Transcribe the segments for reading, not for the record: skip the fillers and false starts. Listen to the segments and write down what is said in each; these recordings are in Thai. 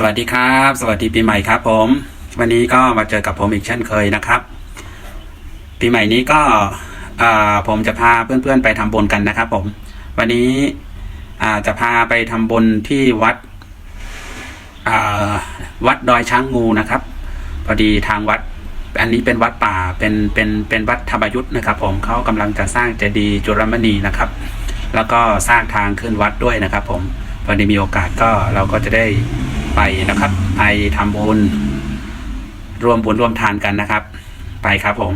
สวัสดีครับสวัสดีปีใหม่ครับผมวันนี้ก็มาเจอกับผมอีกเช่นเคยนะครับปีใหม่นี้ก็ผมจะพาเพื่อนๆไปทำบุญกันนะครับผมวันนี้จะพาไปทำบุญที่วัดดอยช้างงูนะครับพอดีทางวัดอันนี้เป็นวัดป่าเป็นวัดธรรมยุทธ์นะครับผมเขากำลังจะสร้างเจดีย์จุลมณีนะครับแล้วก็สร้างทางขึ้นวัดด้วยนะครับผมพอดีมีโอกาสก็เราก็จะได้ไปนะครับไปทำบุญร่วมบุญร่วมทานกันนะครับไปครับผม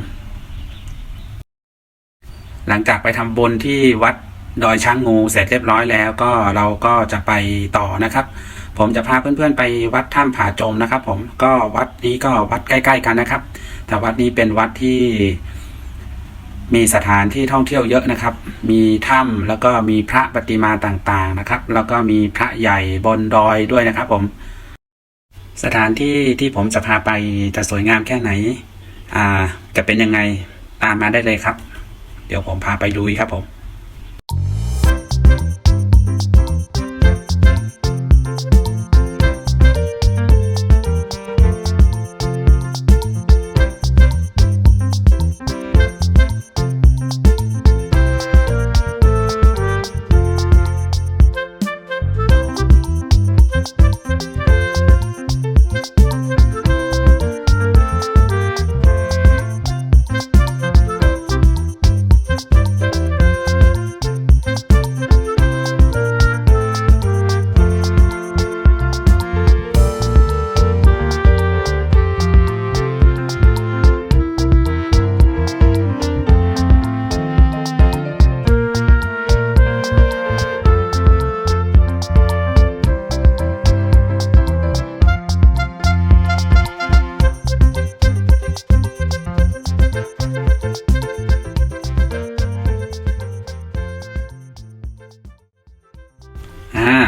หลังจากไปทำบุญที่วัดดอยช้างงูเสร็จเรียบร้อยแล้วก็เราก็จะไปต่อนะครับผมจะพาเพื่อนๆไปวัดถ้ำผาจมนะครับผมก็วัดนี้ก็วัดใกล้ๆกันนะครับแต่วัดนี้เป็นวัดที่มีสถานที่ท่องเที่ยวเยอะนะครับมีถ้ำแล้วก็มีพระประติมาต่างๆนะครับแล้วก็มีพระใหญ่บนดอยด้วยนะครับผมสถานที่ที่ผมจะพาไปจะสวยงามแค่ไหนจะเป็นยังไงตามมาได้เลยครับเดี๋ยวผมพาไปลุยครับผม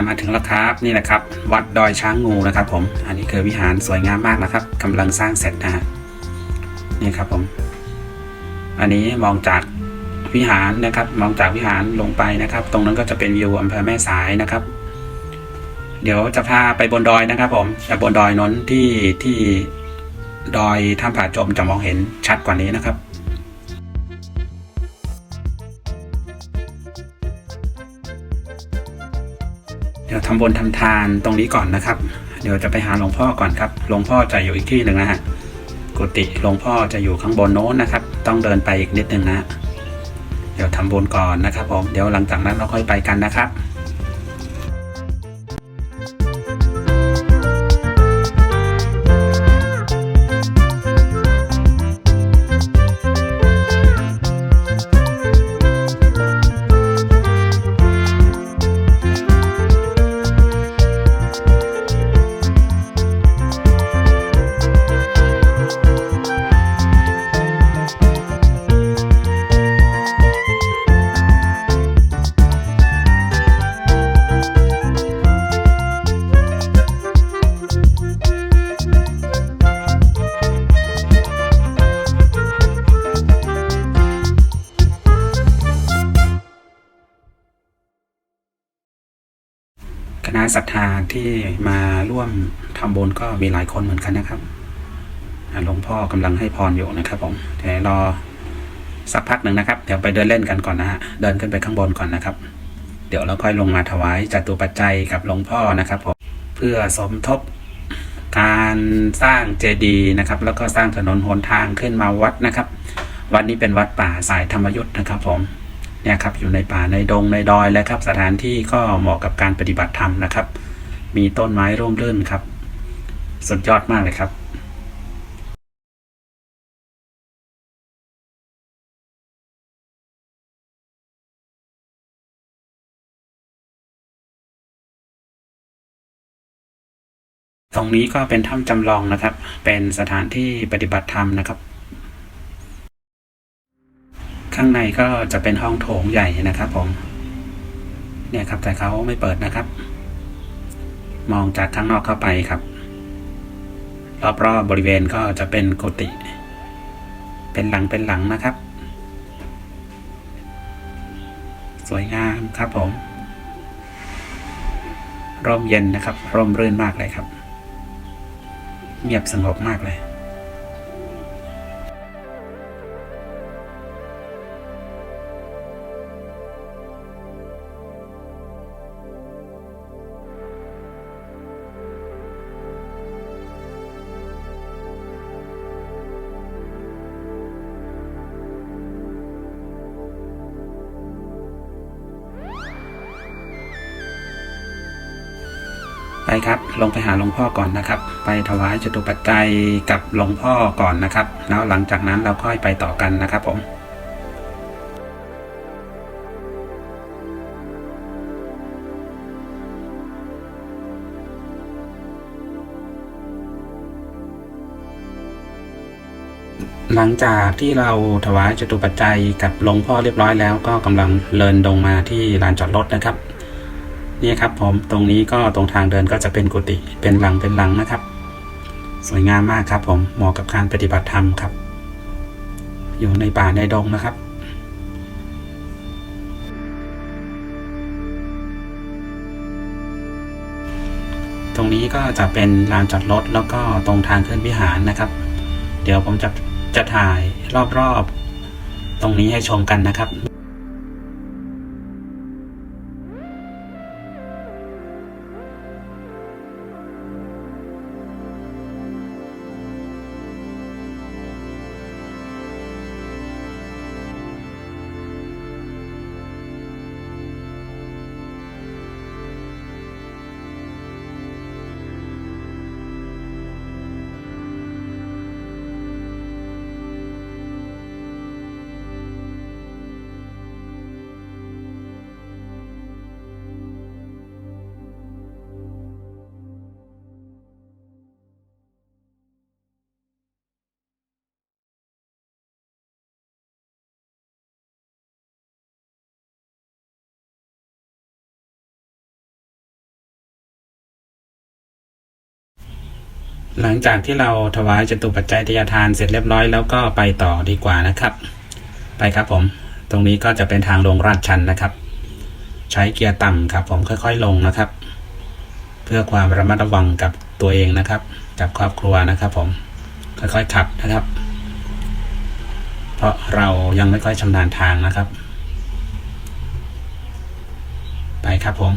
มาถึงแล้วครับนี่แหละครับวัดดอยช้างงูนะครับผมอันนี้คือวิหารสวยงามมากนะครับกำลังสร้างเสร็จนะฮะนี่ครับผมอันนี้มองจากวิหารนะครับมองจากวิหารลงไปนะครับตรงนั้นก็จะเป็นวิวอำเภอแม่สายนะครับเดี๋ยวจะพาไปบนดอยนะครับผมแต่บนดอยนั้นที่ดอยถ้ำผาจมจะมองเห็นชัดกว่านี้นะครับเดี๋ยวทำบุญทำทานตรงนี้ก่อนนะครับเดี๋ยวจะไปหาหลวงพ่อก่อนครับหลวงพ่อจะอยู่อีกที่หนึ่งนะฮะกุฏิหลวงพ่อจะอยู่ข้างบนโน้นนะครับต้องเดินไปอีกนิดนึงนะเดี๋ยวทำบุญก่อนนะครับผมเดี๋ยวหลังจากนั้นเราค่อยไปกันนะครับคณะศรัทธาที่มาร่วมทำบุญก็มีหลายคนเหมือนกันนะครับหลวงพ่อกำลังให้พรอยู่นะครับผมเดี๋ยวรอสักพักหนึ่งนะครับเดี๋ยวไปเดินเล่นกันก่อนนะฮะเดินขึ้นไปข้างบนก่อนนะครับเดี๋ยวเราค่อยลงมาถวายจตุปัจจัยกับหลวงพ่อนะครับผมเพื่อสมทบการสร้างเจดีย์นะครับแล้วก็สร้างถนนหนทางขึ้นมาวัดนะครับวัดนี้เป็นวัดป่าสายธรรมยุทธ์นะครับผมเนี่ยครับอยู่ในป่าในดงในดอยแล้วครับสถานที่ก็เหมาะกับการปฏิบัติธรรมนะครับมีต้นไม้ร่มรื่นครับสุดยอดมากเลยครับตรงนี้ก็เป็นถ้ำจำลองนะครับเป็นสถานที่ปฏิบัติธรรมนะครับข้างในก็จะเป็นห้องโถงใหญ่นะครับผมเนี่ยครับแต่เขาไม่เปิดนะครับมองจากข้างนอกเข้าไปครับ รอบๆบริเวณก็จะเป็นกุฏิเป็นหลังนะครับ สวยงามครับผมร่มเย็นนะครับร่มรื่นมากเลยครับ เงียบสงบมากเลยไปครับลงไปหาหลวงพ่อก่อนนะครับไปถวายจตุปัจจัยกับหลวงพ่อก่อนนะครับแล้วหลังจากนั้นเราค่อยไปต่อกันนะครับผมหลังจากที่เราถวายจตุปัจจัยกับหลวงพ่อเรียบร้อยแล้วก็กำลังเดินลงมาที่ลานจอดรถนะครับนี่ครับผมตรงนี้ก็ตรงทางเดินก็จะเป็นกุฏิเป็นหลังนะครับสวยงามมากครับผมเหมาะกับการปฏิบัติธรรมครับอยู่ในป่าในดงนะครับตรงนี้ก็จะเป็นลานจอดรถแล้วก็ตรงทางขึ้นวิหารนะครับเดี๋ยวผมจะถ่ายรอบๆตรงนี้ให้ชมกันนะครับหลังจากที่เราถวายจตุปัจจัยทายทานเสร็จเรียบร้อยแล้วก็ไปต่อดีกว่านะครับไปครับผมตรงนี้ก็จะเป็นทางลงลาดชันนะครับใช้เกียร์ต่ำครับผมค่อยๆลงนะครับเพื่อความระมัดระวังกับตัวเองนะครับกับครอบครัวนะครับผมค่อยๆขับนะครับเพราะเรายังไม่ค่อยชำนาญทางนะครับไปครับผม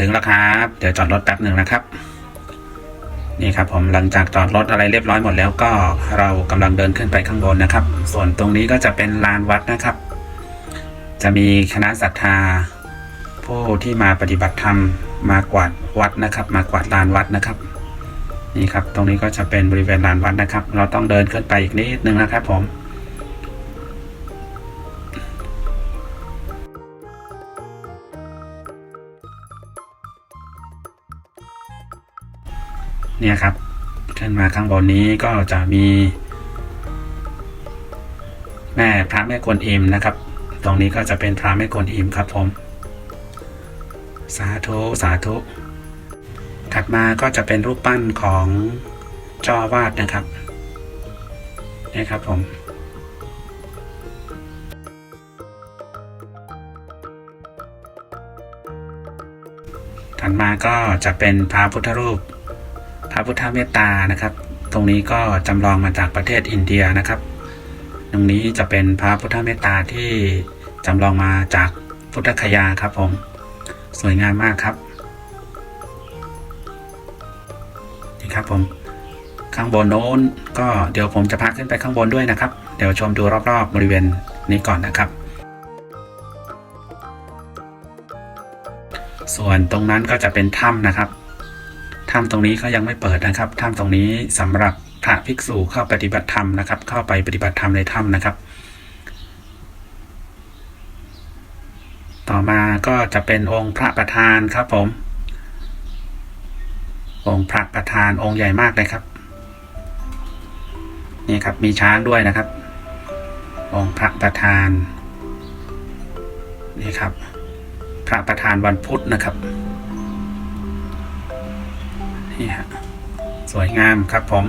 ถึงแล้วครับเดี๋ยวจอดรถแป๊บหนึ่งนะครับนี่ครับผมหลังจากจอดรถอะไรเรียบร้อยหมดแล้วก็เรากำลังเดินขึ้นไปข้างบนนะครับส่วนตรงนี้ก็จะเป็นลานวัดนะครับจะมีคณะศรัทธาผู้ที่มาปฏิบัติธรรมมากวาดวัดนะครับมากวาดลานวัดนะครับนี่ครับตรงนี้ก็จะเป็นบริเวณลานวัดนะครับเราต้องเดินขึ้นไปอีกนิดนึงนะครับผมเนี่ยครับขึ้นมาข้างบนนี้ก็จะมีพระแม่กวนอิมนะครับตรงนี้ก็จะเป็นพระแม่กวนอิมครับผมสาธุสาธุถัดมาก็จะเป็นรูปปั้นของเจ้าอาวาสนะครับนี่ครับผมถัดมาก็จะเป็นพระพุทธรูปพระพุทธเมตตานะครับตรงนี้ก็จำลองมาจากประเทศอินเดียนะครับตรงนี้จะเป็นพระพุทธเมตตาที่จำลองมาจากพุทธคยาครับผมสวยงามมากครับนี่ครับผมข้างบนโน้นก็เดี๋ยวผมจะพาขึ้นไปข้างบนด้วยนะครับเดี๋ยวชมดูรอบๆบริเวณนี้ก่อนนะครับส่วนตรงนั้นก็จะเป็นถ้ำนะครับถ้ำตรงนี้ก็ยังไม่เปิดนะครับถ้ำตรงนี้สำหรับพระภิกษุเข้าปฏิบัติธรรมนะครับเข้าไปปฏิบัติธรรมในถ้ำนะครับต่อมาก็จะเป็นองค์พระประธานครับผมองค์พระประธานองค์ใหญ่มากเลยครับนี่ครับมีช้างด้วยนะครับองค์พระประธานนี่ครับพระประธานวันพุธนะครับนี่ฮะสวยงามครับผม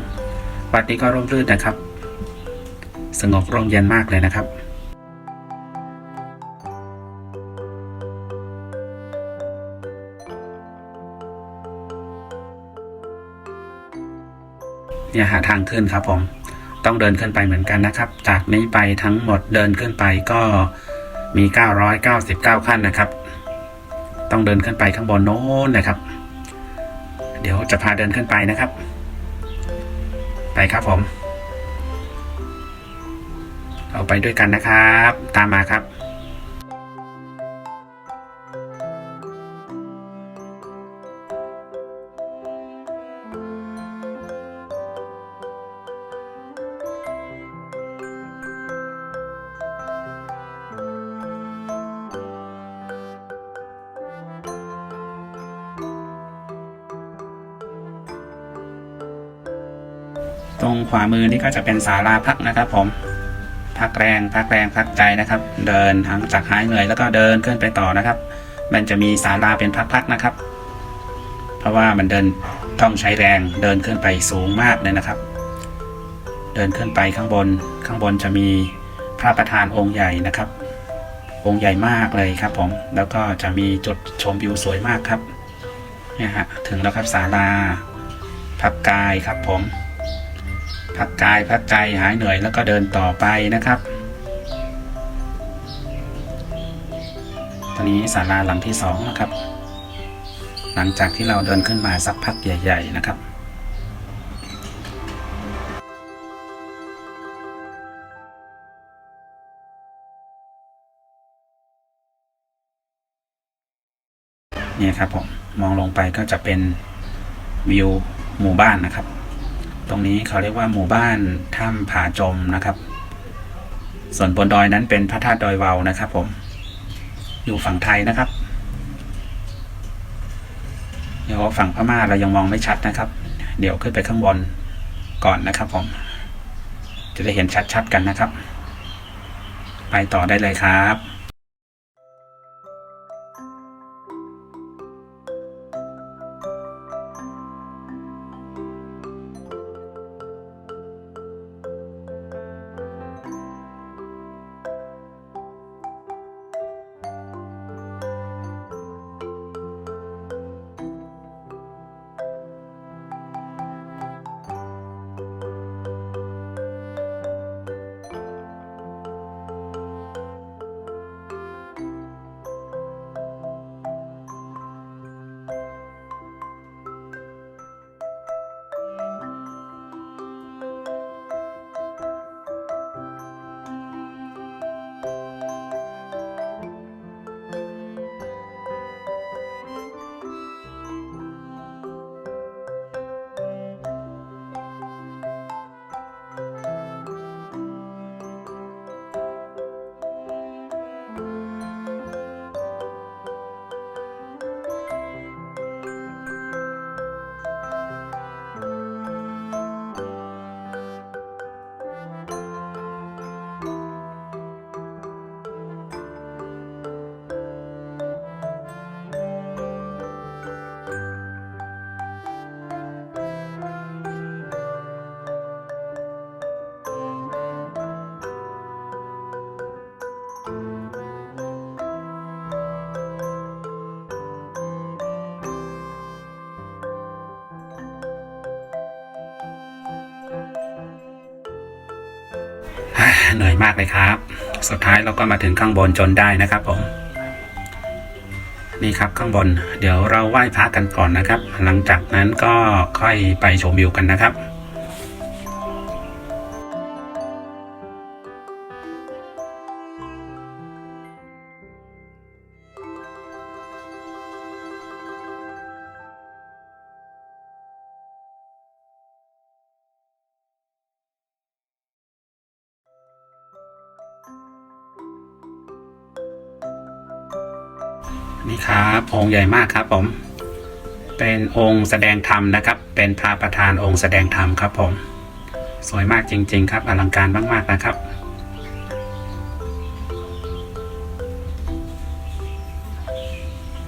วัดนี้ก็ร่มรื่นนะครับสงบร่มเย็นมากเลยนะครับเนี่ยหาทางขึ้นครับผมต้องเดินขึ้นไปเหมือนกันนะครับจากนี้ไปทั้งหมดเดินขึ้นไปก็มี999ขั้นนะครับต้องเดินขึ้นไปข้างบนโน้นนะครับเดี๋ยวจะพาเดินขึ้นไปนะครับไปครับผมเราไปด้วยกันนะครับตามมาครับตรงขวามือนี่ก็จะเป็นศาลาพักนะครับผมพักแรงพักใจนะครับเดินหลังจากหายเหนื่อยแล้วก็เดินขึ้นไปต่อนะครับมันจะมีศาลาเป็นพักๆนะครับเพราะว่ามันเดินต้องใช้แรงเดินขึ้นไปสูงมากเลยนะครับเดินขึ้นไปข้างบนจะมีพระประธานองค์ใหญ่นะครับองค์ใหญ่มากเลยครับผมแล้วก็จะมีจุดชมวิวสวยมากครับเนี่ยฮะถึงแล้วครับศาลาพักกายครับผมพักกายพักใจหายเหนื่อยแล้วก็เดินต่อไปนะครับตอนนี้ศาลาหลังที่2นะครับหลังจากที่เราเดินขึ้นมาสักพักใหญ่ๆนะครับนี่ครับผมมองลงไปก็จะเป็นวิวหมู่บ้านนะครับตรงนี้เขาเรียกว่าหมู่บ้านถ้ำผาจมนะครับส่วนบนดอยนั้นเป็นพระธาตุดอยวาวนะครับผมอยู่ฝั่งไทยนะครับเดี๋ยวฝั่งพม่าเรายังมองไม่ชัดนะครับเดี๋ยวขึ้นไปข้างบนก่อนนะครับผมจะได้เห็นชัดๆกันนะครับไปต่อได้เลยครับ เหนื่อยมากเลยครับ สุดท้ายเราก็มาถึงข้างบนจนได้นะครับผมนี่ครับข้างบนเดี๋ยวเราไหว้พระกันก่อนนะครับ หลังจากนั้นก็ค่อยไปชมวิวกันนะครับนี่ครับองค์ใหญ่มากครับผมเป็นองค์แสดงธรรมนะครับเป็นพระประธานองค์แสดงธรรมครับผมสวยมากจริงๆครับอลังการมากๆนะครับ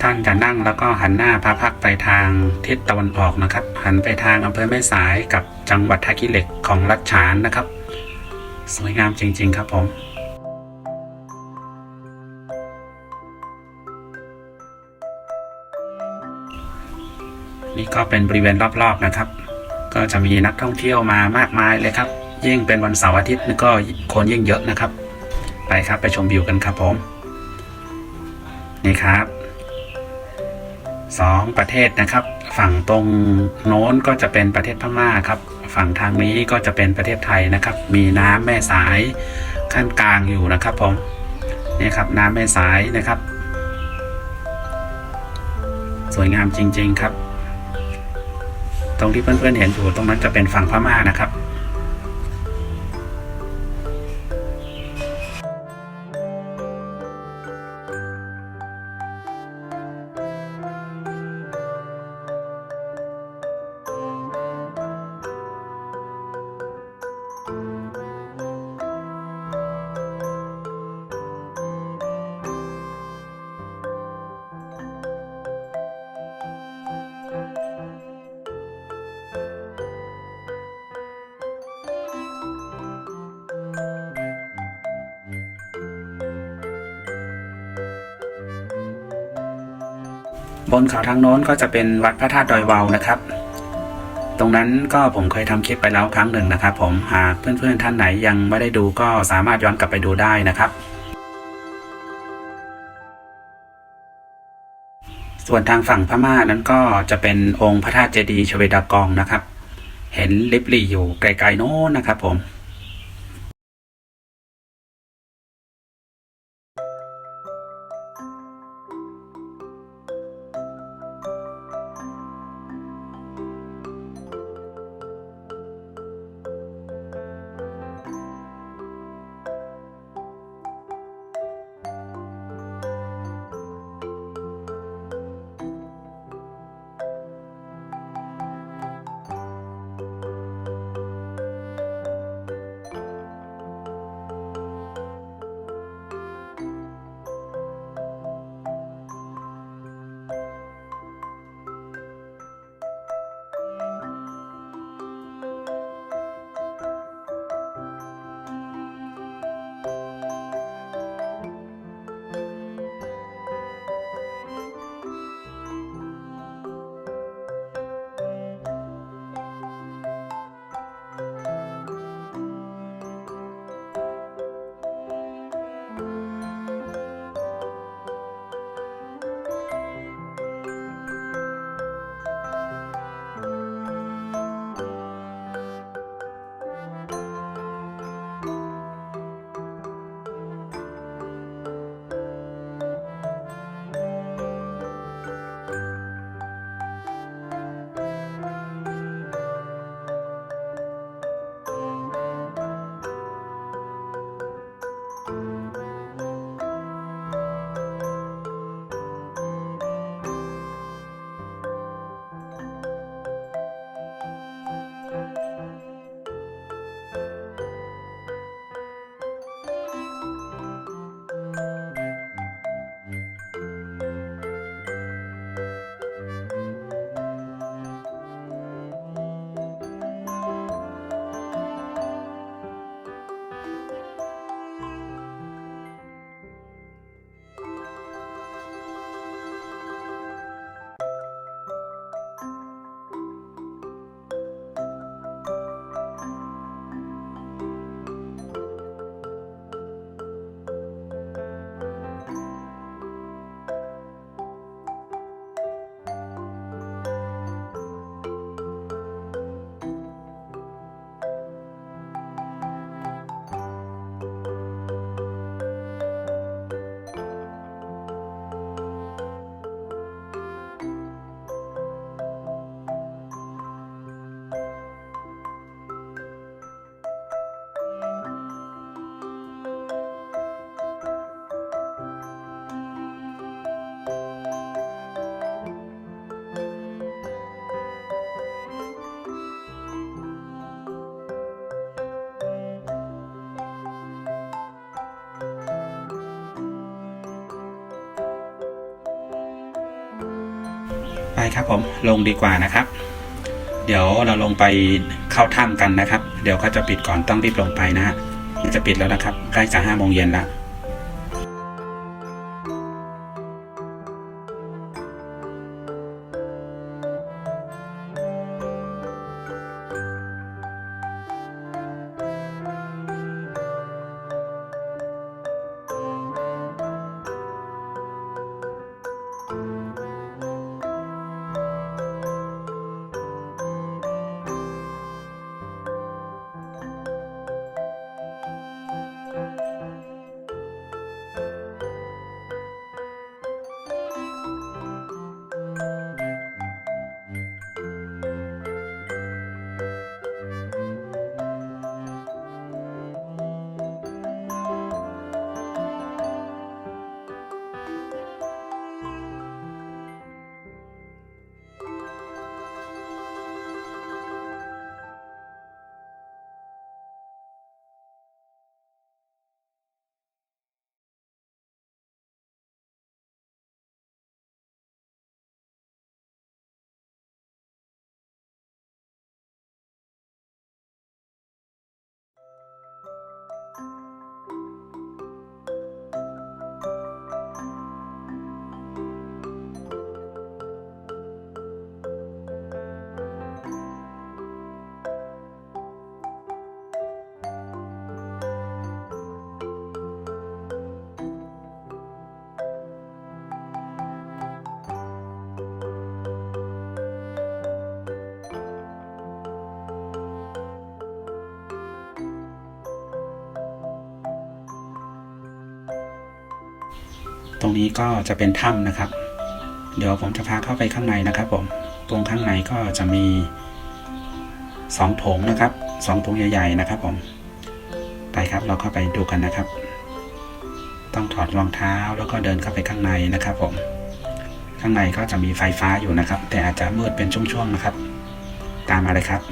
ท่านจะนั่งแล้วก็หันหน้าพระพักตร์ไปทางทิศตะวันออกนะครับหันไปทางอำเภอแม่สายกับจังหวัดท่าขี้เหล็กของรัชฉานนะครับสวยงามจริงๆครับผมนี่ก็เป็นบริเวณรอบๆนะครับก็จะมีนักท่องเที่ยวมามากมายเลยครับยิ่งเป็นวันเสาร์อาทิตย์นี่ก็คนยิ่งเยอะนะครับไปครับไปชมวิวกันครับผมนี่ครับ2ประเทศนะครับฝั่งตรงโน้นก็จะเป็นประเทศพม่าครับฝั่งทางนี้ก็จะเป็นประเทศไทยนะครับมีน้ำแม่สายขั้นกลางอยู่นะครับผมนี่ครับน้ำแม่สายนะครับสวยงามจริงๆครับตรงที่เพื่อนๆเห็นอยู่ตรงนั้นจะเป็นฝั่งพม่านะครับบนเขาทางโน้นก็จะเป็นวัดพระธาตุดอยวาวนะครับตรงนั้นก็ผมเคยทำคลิปไปแล้วครั้งหนึ่งนะครับผมหากเพื่อนๆท่านไหนยังไม่ได้ดูก็สามารถย้อนกลับไปดูได้นะครับส่วนทางฝั่งพม่านั้นก็จะเป็นองค์พระธาตุเจดีย์ชเวดากองนะครับเห็นลิบลี่อยู่ไกลๆโน้นนะครับผม ไปครับผมลงดีกว่านะครับเดี๋ยวเราลงไปเข้าถ้ำกันนะครับเดี๋ยวเขาจะปิดก่อนต้องรีบลงไปนะฮะจะปิดแล้วนะครับใกล้จะ5 โมงเย็นแล้วตรงนี้ก็จะเป็นถ้ำนะครับเดี๋ยวผมจะพาเข้าไปข้างในนะครับผมตรงข้างในก็จะมี2 โถงนะครับ2 โถงใหญ่ๆนะครับผมไปครับเราเข้าไปดูกันนะครับต้องถอดรองเท้าแล้วก็เดินเข้าไปข้างในนะครับผมข้างในก็จะมีไฟฟ้าอยู่นะครับแต่อาจจะมืดเป็นช่วงๆนะครับตามมาเลยครับ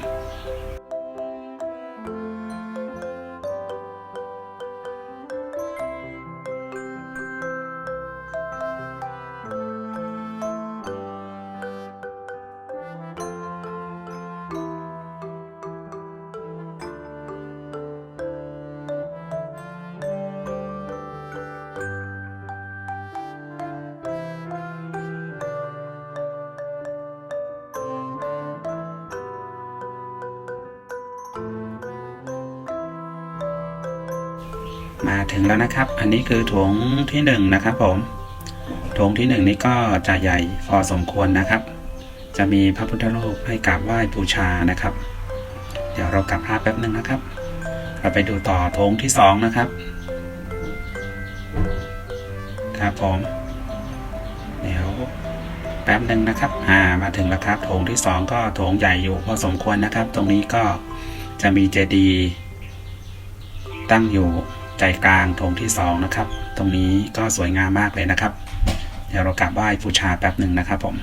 มาถึงแล้วนะครับอันนี้คือโถงที่1นะครับผมโถงที่1นี้ก็จะใหญ่พอสมควรนะครับจะมีพระพุทธรูปให้กราบไหว้บูชานะครับเดี๋ยวเรากลับภาพแป๊บนึงนะครับเราไปดูต่อโถงที่2นะครับครับผมเดี๋ยวแป๊บนึงนะครับมาถึงแล้วครับโถงที่2ก็โถงใหญ่อยู่พอสมควรนะครับตรงนี้ก็จะมีเจดีย์ตั้งอยู่ใจกลางโถงที่2นะครับตรงนี้ก็สวยงามมากเลยนะครับเดี๋ยวเรากราบไหว้บูชาแป๊บหนึ่งนะครับผม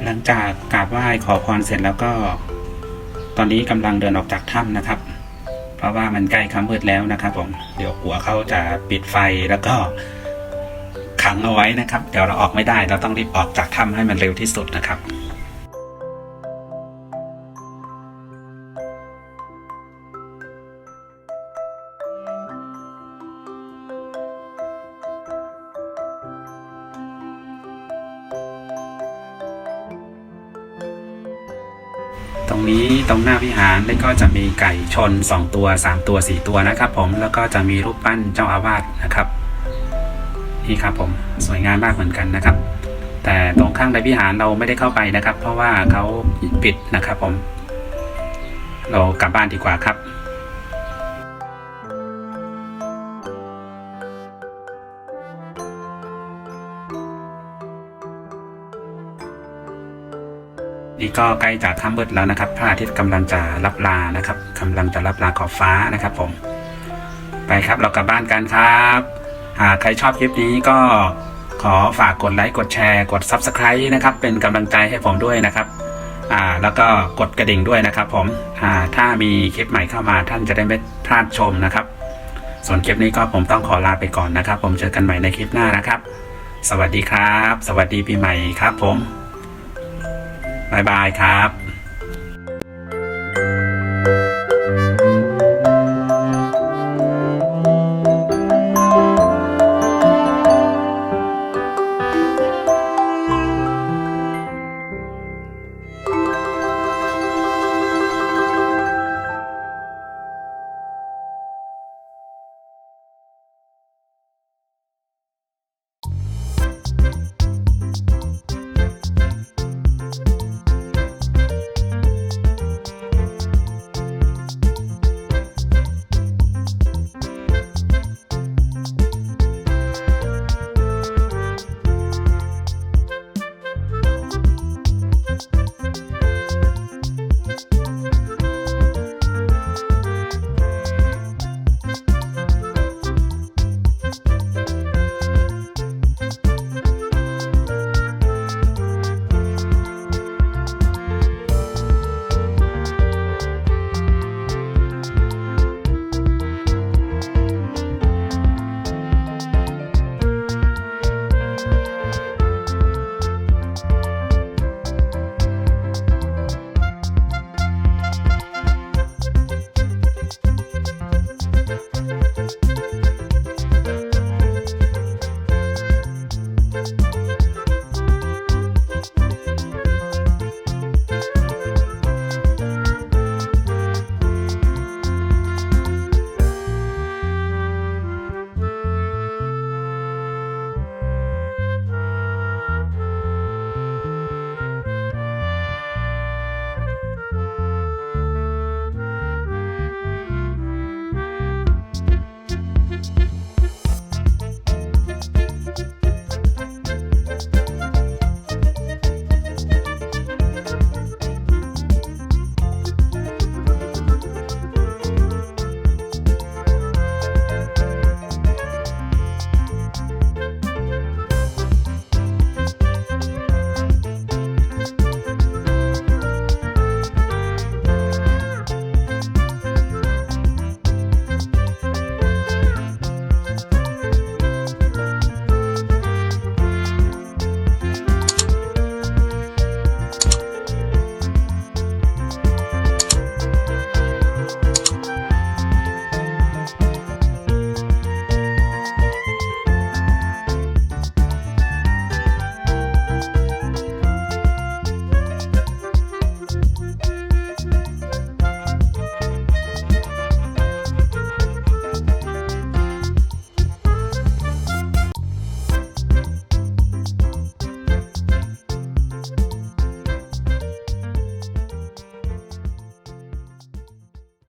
หลังจากกราบไหว้ขอพรเสร็จแล้วก็ตอนนี้กำลังเดินออกจากถ้ำนะครับเพราะว่ามันใกล้ค่ำมืดแล้วนะครับผมเดี๋ยวหัวเขาจะปิดไฟแล้วก็ขังเอาไว้นะครับเดี๋ยวเราออกไม่ได้เราต้องรีบออกจากถ้ำให้มันเร็วที่สุดนะครับตรงนี้ตรงหน้าวิหารก็จะมีไก่ชน2 ตัว3 ตัว4 ตัวนะครับผมแล้วก็จะมีรูปปั้นเจ้าอาวาสนะครับนี่ครับผมสวยงามมากเหมือนกันนะครับแต่ตรงข้างในวิหารเราไม่ได้เข้าไปนะครับเพราะว่าเขาปิดนะครับผมเรากลับบ้านดีกว่าครับ นี่ก็ใกล้จะค่ำมืดแล้วนะครับพระอาทิตย์กำลังจะลับลานะครับกำลังจะลับลาขอบฟ้านะครับผมไปครับเรากลับบ้านกันครับหากใครชอบคลิปนี้ก็ข ขอฝากกดไลค์กดแชร์กด Subscribe นะครับเป็นกำลังใจให้ผมด้วยนะครับแล้วก็กดกระดิ่งด้วยนะครับผมถ้ามีคลิปใหม่เข้ามาท่านจะได้ไม่พลาดชมนะครับส่วนคลิปนี้ก็ผมต้องขอลาไปก่อนนะครับผมเจอกันใหม่ในคลิปหน้านะครับสวัสดีครับสวัสดีปีใหม่ครับผมบ๊ายบายครับ